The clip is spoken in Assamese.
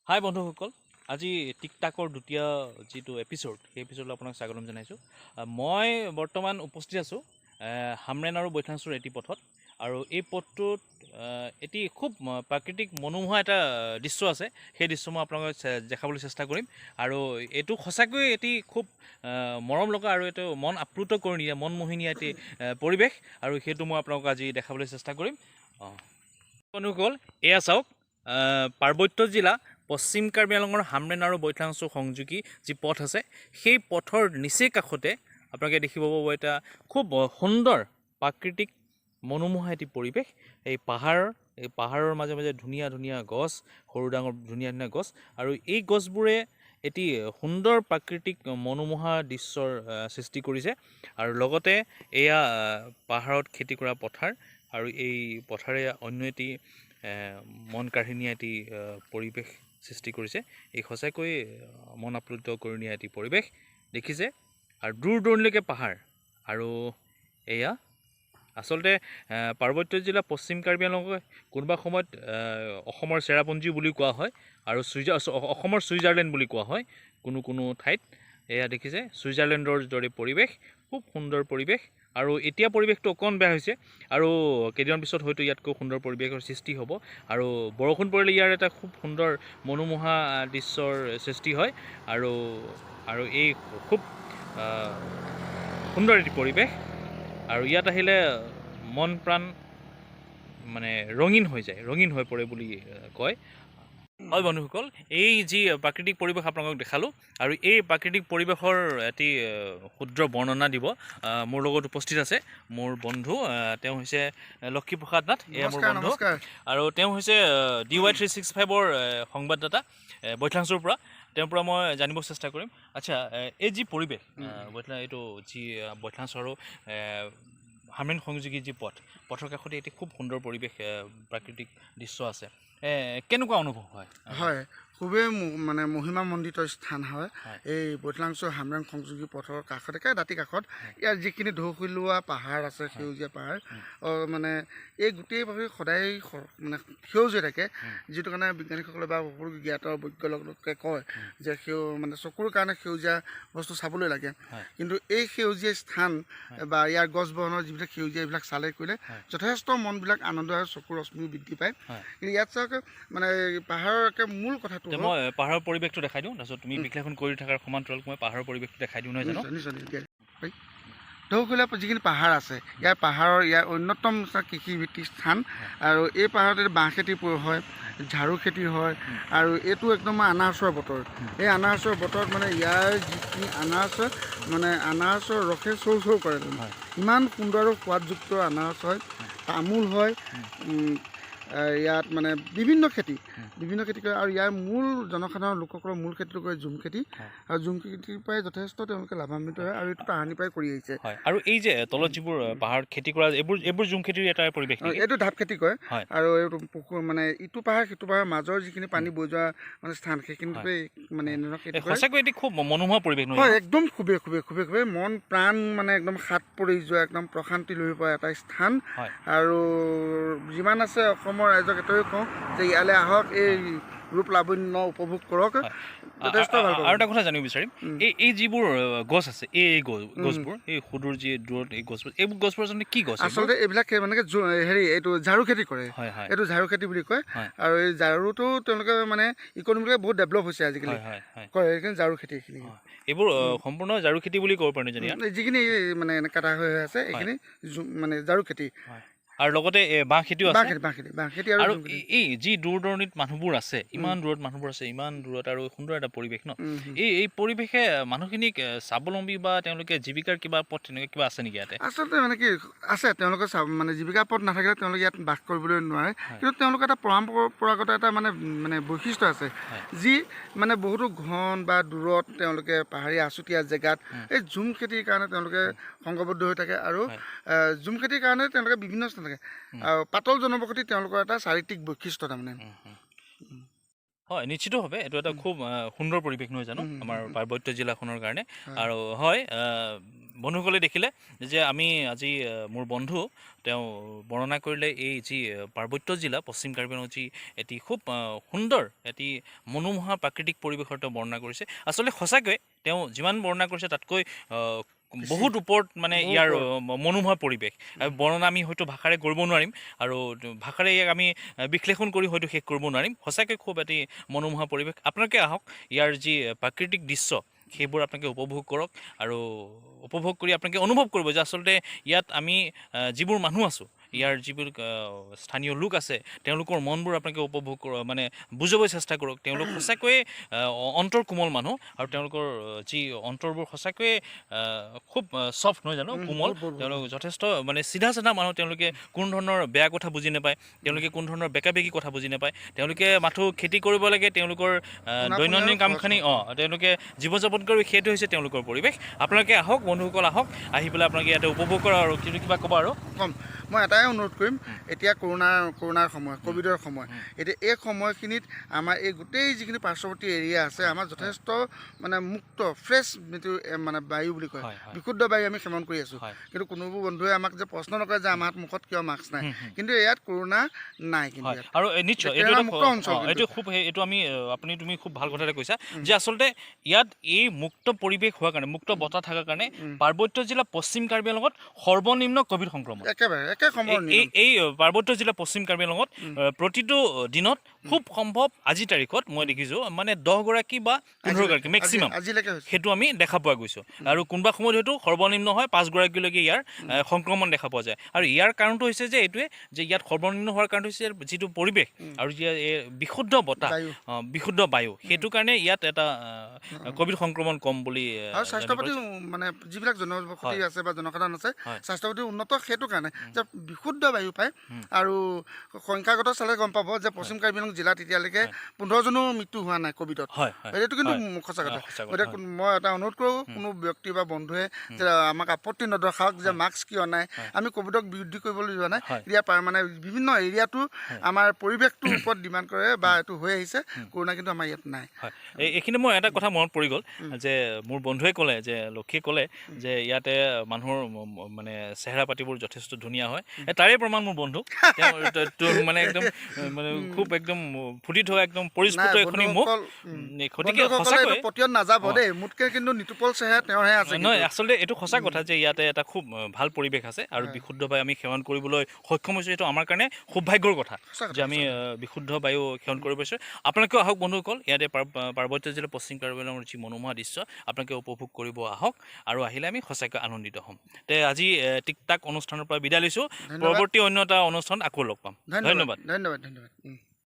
হাই বন্ধুসকল, আজি টিকটাকৰ দ্বিতীয় যিটো এপিছ'ড সেই এপিছ'ডলৈ আপোনাক স্বাগতম জনাইছোঁ। মই বৰ্তমান উপস্থিত আছোঁ হামৰেণ আৰু বৈঠাংছুৰ এটি পথত। আৰু এই পথটোত এটি খুব প্ৰাকৃতিক মনোমোহা এটা দৃশ্য আছে। সেই দৃশ্য মই আপোনালোকক দেখাবলৈ চেষ্টা কৰিম। আৰু এইটো সঁচাকৈ এটি খুব মৰম লগা আৰু এইটো মন আপ্লুত কৰি নিয়া মনমোহিনী এটি পৰিৱেশ, আৰু সেইটো মই আপোনালোকক আজি দেখাবলৈ চেষ্টা কৰিম। বন্ধুসকল, এয়া চাওক, পাৰ্বত্য জিলা পশ্চিম কাৰ্বি আংলঙৰ হামৰেণ আৰু বৈঠাংছু সংযোগী যি পথ আছে, সেই পথৰ নিচেই কাষতে আপোনালোকে দেখিব পাব এটা খুব সুন্দৰ প্ৰাকৃতিক মনোমোহা এটি পৰিৱেশ। এই পাহাৰৰ মাজে মাজে ধুনীয়া ধুনীয়া গছ, সৰু ডাঙৰ ধুনীয়া ধুনীয়া গছ, আৰু এই গছবোৰে এটি সুন্দৰ প্ৰাকৃতিক মনোমোহা দৃশ্যৰ সৃষ্টি কৰিছে। আৰু লগতে এয়া পাহাৰত খেতি কৰা পথাৰ, আৰু এই পথাৰে অন্য এটি মন কাঢ়ি নিয়া এটি পৰিৱেশ সৃষ্টি কৰিছে। এই সঁচাকৈ মন আপ্লুত কৰি নিয়া এটি পৰিৱেশ দেখিছে। আৰু দূৰ দূৰণিলৈকে পাহাৰ, আৰু এয়া আচলতে পাৰ্বত্য জিলা পশ্চিম কাৰ্বি আংলঙক কোনোবা সময়ত অসমৰ চেৰাপুঞ্জী বুলি কোৱা হয়, আৰু অসমৰ ছুইজাৰলেণ্ড বুলি কোৱা হয় কোনো ঠাইত। এয়া দেখিছে ছুইজাৰলেণ্ডৰ দৰে পৰিৱেশ, খুব সুন্দৰ পৰিৱেশ। আৰু এতিয়া পৰিৱেশটো অকণ বেয়া হৈছে, আৰু কেইদিনমান পিছত হয়তো ইয়াতকৈ সুন্দৰ পৰিৱেশৰ সৃষ্টি হ'ব। আৰু বৰষুণ পৰিলে ইয়াৰ এটা খুব সুন্দৰ মনোমোহা দৃশ্যৰ সৃষ্টি হয়। আৰু এই খুব সুন্দৰ এটি পৰিৱেশ, আৰু ইয়াত আহিলে মন প্ৰাণ মানে ৰঙীন হৈ পৰে বুলি কয়। হয় বন্ধুসকল, এই যি প্ৰাকৃতিক পৰিৱেশ আপোনালোকক দেখালোঁ, আৰু এই প্ৰাকৃতিক পৰিৱেশৰ এটি ক্ষুদ্ৰ বৰ্ণনা দিব মোৰ লগত উপস্থিত আছে মোৰ বন্ধু। তেওঁ হৈছে লক্ষীপ্ৰসাদ নাথ, এয়া মোৰ বন্ধু। আৰু তেওঁ হৈছে DY365ৰ সংবাদদাতা বৈঠাংছুৰ পৰা। তেওঁৰ পৰা মই জানিব চেষ্টা কৰিম। আচ্ছা, এই যি পৰিৱেশ এইটো যি বৈঠাংছু আৰু হামৰেণ সংযোগী যি পথৰ কাষতে এটি খুব সুন্দৰ পৰিৱেশ, প্ৰাকৃতিক দৃশ্য আছে, কেনেকুৱা অনুভৱ হয়? হয়, খুবেই মানে মহিমামণ্ডিত স্থান হয় এই বৈঠাংছু হামৰেণ সংযোগী পথৰ কাষতে, দাঁতি কাষত ইয়াৰ যিখিনি ঢৌফুলোৱা পাহাৰ আছে, সেউজীয়া পাহাৰ, মানে এই গোটেইভাৱে সদায় মানে সেউজ হৈ থাকে, যিটো কাৰণে বিজ্ঞানীসকলে বা সকলো জ্ঞাত বৈজ্ঞলোকে কয় যে মানে চকুৰ কাৰণে সেউজীয়া বস্তু চাবলৈ লাগে। কিন্তু এই সেউজীয়া স্থান বা ইয়াৰ গছ বনৰ যিবিলাক সেউজীয়া, এইবিলাক চালে কৰিলে যথেষ্ট মনবিলাক আনন্দ আৰু চকুৰ ৰশ্মিও বৃদ্ধি পায়। কিন্তু ইয়াত চাওক, মানে পাহাৰৰ মূল কথাটো মই পাহাৰৰ পৰিৱেশটো দেখাই দিওঁ, তাৰপিছত তুমি বিশ্লেষণ কৰি থকাৰ সমান্তৰালকৈ মই পাহাৰৰ পৰিৱেশটো দেখাই দিওঁ, নহয় জানো? নিশ্চয়। ঢৌফুলীয়া যিখিনি পাহাৰ আছে, ইয়াৰ অন্যতম কৃষিভিত্তিক স্থান। আৰু এই পাহাৰতে বাঁহ খেতি হয়, ঝাৰু খেতি হয়, আৰু এইটো একদম আনাৰসৰ বতৰ। এই আনাৰসৰ বতৰত মানে ইয়াৰ যিখিনি আনাৰসৰ ৰসে চৌ চৌ কৰে। ইমান সুন্দৰ আৰু সোৱাদযুক্ত আনাৰস হয়, তামোল হয়। ইয়াত মানে বিভিন্ন খেতি কৰে, আৰু ইয়াৰ মূল জনসাধাৰণৰ লোকসকলৰ মূল খেতিটো কৰে ঝুম খেতি, আৰু ঝুম খেতিৰ পৰাই যথেষ্ট তেওঁলোকে লাভান্বিত হয়, আৰু এইটো তাহানিৰ পৰাই কৰি আহিছে। আৰু এই যে তলত যিবোৰ পাহাৰত খেতি কৰা, এইবোৰ ঝুম খেতিৰ এটা পৰিৱেশ, এইটো ঢাপ খেতি কৰে। আৰু এইটো মানে ইটো পাহাৰ সিটো পাহাৰ মাজৰ যিখিনি পানী বৈ যোৱা মানে স্থান, সেইখিনিতে মানে সঁচাকৈ এটি খুব মনোমোহা পৰিৱেশ, হয়, একদম খুবেই মন প্ৰাণ মানে একদম হাত পৰি যোৱা, একদম প্ৰশান্তি লৈ পোৱা এটা স্থান। আৰু যিমান আছে অসমৰ ৰাইজক এটাই কওঁ যে ইয়ালৈ আহক, এই ৰূপ লাৱণ্য উপভোগ কৰক, যথেষ্ট ভাল পাব। আৰু এটা কথা জানিব বিচাৰিম, এই যিবোৰ গছ আছে, এই গছবোৰ, এই সুদূৰ যি দূৰত এই গছবোৰ, এইবোৰ গছবোৰ আচলতে কি গছ? আচলতে এইবিলাক মানে এইটো ঝাৰু খেতি কৰে, এইটো ঝাৰু খেতি বুলি কয়। আৰু এই ঝাৰুটো তেওঁলোকে মানে ইকনমিকেলি বহুত ডেভেলপ হৈছে আজিকালি, কৰে সেইখিনি ঝাৰু খেতি। এইবোৰ সম্পূৰ্ণ ঝাৰু খেতি বুলি ক'ব পাৰি, যিখিনি মানে কাটা হৈ আছে এইখিনি মানে ঝাৰু খেতি। আৰু লগতে বাঁহ খেতিও আছে। আৰু এই যি দূৰ দূৰণিত মানুহবোৰ আছে, ইমান দূৰত আৰু সুন্দৰ এটা পৰিৱেশ ন, এই পৰিৱেশে মানুহখিনিক স্বাৱলম্বী বা তেওঁলোকে জীৱিকাৰ কিবা পথ তেনেকুৱা কিবা আছে নেকি ইয়াতে? আচলতে মানে কি আছে, তেওঁলোকে মানে জীৱিকা পথ নাথাকিলে তেওঁলোকে ইয়াত বাস কৰিবলৈ নোৱাৰে। কিন্তু তেওঁলোকৰ এটা পৰম্পৰাগত এটা মানে বৈশিষ্ট্য আছে, যি মানে বহুতো ঘন বা দূৰত তেওঁলোকে পাহাৰীয়া আচুতীয়া জেগাত এই ঝুম খেতিৰ কাৰণে তেওঁলোকে সংঘবদ্ধ হৈ থাকে। আৰু ঝুম খেতিৰ কাৰণে তেওঁলোকে বিভিন্ন স্থান থাকে, আৰু পাতল জনবসতি তেওঁলোকৰ এটা চাৰিত্ৰিক বৈশিষ্ট্য তাৰমানে। হয়, নিশ্চিতভাৱে এইটো এটা খুব সুন্দৰ পৰিৱেশ, নহয় জানো, আমাৰ পাৰ্বত্য জিলাখনৰ কাৰণে। আৰু হয়, বন্ধুসকলে দেখিলে যে আমি আজি মোৰ বন্ধু তেওঁ বৰ্ণনা কৰিলে এই যি পাৰ্বত্য জিলা পশ্চিম কাৰ্বি আংলঙৰ যি এটি খুব সুন্দৰ এটি মনোমোহা প্ৰাকৃতিক পৰিৱেশৰ তেওঁ বৰ্ণনা কৰিছে আচলতে সঁচাকৈ তেওঁ যিমান বৰ্ণনা কৰিছে তাতকৈ বহুত ওপৰত মানে ইয়াৰ মনোমোহা পৰিৱেশ বৰ্ণনা আমি হয়তো ভাষাৰে কৰিব নোৱাৰিম আৰু ভাষাৰে ইয়াক আমি বিশ্লেষণ কৰি হয়তো শেষ কৰিব নোৱাৰিম সঁচাকৈ খুব এটি মনোমোহা পৰিৱেশ আপোনালোকে আহক ইয়াৰ যি প্ৰাকৃতিক দৃশ্য সেইবোৰ আপোনালোকে উপভোগ কৰক আৰু উপভোগ কৰি আপোনালোকে অনুভৱ কৰিব যে আচলতে ইয়াত আমি যিবোৰ মানুহ আছোঁ ইয়াৰ যিবোৰ স্থানীয় লোক আছে তেওঁলোকৰ মনবোৰ আপোনালোকে উপভোগ মানে বুজাবলৈ চেষ্টা কৰক তেওঁলোক সঁচাকৈয়ে অন্তৰ কোমল মানুহ আৰু তেওঁলোকৰ যি অন্তৰবোৰ সঁচাকৈয়ে খুব ছফ্ট নহয় জানো কোমল তেওঁলোক যথেষ্ট মানে চিধা চিধা মানুহ তেওঁলোকে কোনো ধৰণৰ বেয়া কথা বুজি নাপায় তেওঁলোকে কোনো ধৰণৰ বেকাবেকি কথা বুজি নাপায় তেওঁলোকে মাথো খেতি কৰিব লাগে তেওঁলোকৰ দৈনন্দিন কামখিনি তেওঁলোকে জীৱন যাপন কৰি সেইটো হৈছে তেওঁলোকৰ পৰিৱেশ আপোনালোকে আহক বন্ধুসকল আহক আহি পেলাই আপোনালোকে ইয়াতে উপভোগ কৰা আৰু কিবা ক'ব আৰু কম মই এটাই অনুৰোধ কৰিম এতিয়া কৰোণাৰ সময় ক'ভিডৰ সময় এতিয়া এই সময়খিনিত আমাৰ এই গোটেই যিখিনি পাৰ্শ্বৱৰ্তী এৰিয়া আছে আমাৰ যথেষ্ট মানে মুক্ত ফ্ৰেছ মানে বায়ু বুলি কয় বিশুদ্ধ বায়ু আমি সেৱন কৰি আছোঁ কিন্তু কোনোবোৰ বন্ধুৱে আমাক যে প্ৰশ্ন নকৰে যে আমাৰ মুখত কিয় মাস্ক নাই কিন্তু ইয়াত কৰোণা নাই কিন্তু আৰু নিশ্চয় এইটো খুব এইটো আমি তুমি খুব ভাল কথা এটা কৈছা যে আচলতে ইয়াত এই মুক্ত পৰিৱেশ হোৱাৰ কাৰণে মুক্ত বতাহ থকাৰ কাৰণে পাৰ্বত্য জিলা পশ্চিম কাৰ্বি আংলঙত সৰ্বনিম্ন ক'ভিড সংক্ৰমণ এই পাৰ্বত্য জিলা পশ্চিম কাৰ্বি আংলঙত প্ৰতিটো দিনত খুব সম্ভৱ আজিৰ তাৰিখত মই দেখিছোঁ মানে 10 গৰাকী বা 15 গৰাকী মেক্সিমাম সেইটো আমি দেখা পোৱা গৈছোঁ আৰু কোনোবা সময়ত হয়তো সৰ্বনিম্ন হয় 5 গৰাকীলৈকে ইয়াৰ সংক্ৰমণ দেখা পোৱা যায় আৰু ইয়াৰ কাৰণটো হৈছে যে এইটোৱে যে ইয়াত সৰ্বনিম্ন হোৱাৰ কাৰণটো হৈছে যিটো পৰিৱেশ আৰু বিশুদ্ধ বতাহ বিশুদ্ধ বায়ু সেইটো কাৰণে ইয়াত এটা ক'ভিড সংক্ৰমণ কম বুলি আৰু স্বাস্থ্য পাতি মানে যিবিলাক জনবসতি আছে বা জনসাধাৰণ আছে স্বাস্থ্য পাতি উন্নত সেইটো কাৰণে যে বিশুদ্ধ বায়ু পায় আৰু সংখ্যাগত চালে গম পাব যে পশ্চিম কাৰ্বি আংলং জিলাত এতিয়ালৈকে 15জনো মৃত্যু হোৱা নাই ক'ভিডত এইটো কিন্তু সঁচা কথা গতিকে মই এটা অনুৰোধ কৰোঁ কোনো ব্যক্তি বা বন্ধুৱে যে আমাক আপত্তি নদৰ্শাওক যে মাস্ক কিয় নাই আমি ক'ভিডক বিৰোধী কৰিবলৈ যোৱা নাই ইয়াৰ মানে বিভিন্ন এৰিয়াটো আমাৰ পৰিৱেশটোৰ ওপৰত ডিমাণ্ড কৰে বা এইটো হৈ আহিছে কৰোণা কিন্তু আমাৰ ইয়াত নাই এইখিনি মই এটা কথা মনত পৰি গ'ল যে মোৰ বন্ধুৱে ক'লে যে লক্ষীয়ে ক'লে যে ইয়াতে মানুহৰ মানে চেহেৰা পাতিবোৰ যথেষ্ট ধুনীয়া হয় তাৰে প্ৰমাণ মোৰ বন্ধু মানে একদম মানে খুব একদম ফুটি থকা একদম পৰিস্ফুট এখনি মুখ গতিকে সঁচাকৈ পতিয়ন নাযাব দেই মোতকৈ কিন্তু নিতুপল চেহেৰা তেওঁৰহে আছে নহয় আচলতে এইটো সঁচা কথা যে ইয়াতে এটা খুব ভাল পৰিৱেশ আছে আৰু বিশুদ্ধ বায়ু আমি সেৱন কৰিবলৈ সক্ষম হৈছোঁ এইটো আমাৰ কাৰণে সৌভাগ্যৰ কথা যে আমি বিশুদ্ধ বায়ু সেৱন কৰিব পাৰিছোঁ আপোনালোকেও আহক বন্ধুসকল ইয়াতে পাৰ্বত্য জিলা পশ্চিম কাৰ্বি আংলঙৰ যি মনোমোহা দৃশ্য আপোনালোকে উপভোগ কৰিব আহক আৰু আহিলে আমি সঁচাকৈ আনন্দিত হ'ম তে আজি টিক টাক অনুষ্ঠানৰ পৰা বিদায় লৈছোঁ পৰৱৰ্তী অন্য এটা অনুষ্ঠানত আকৌ লগ পাম ধন্যবাদ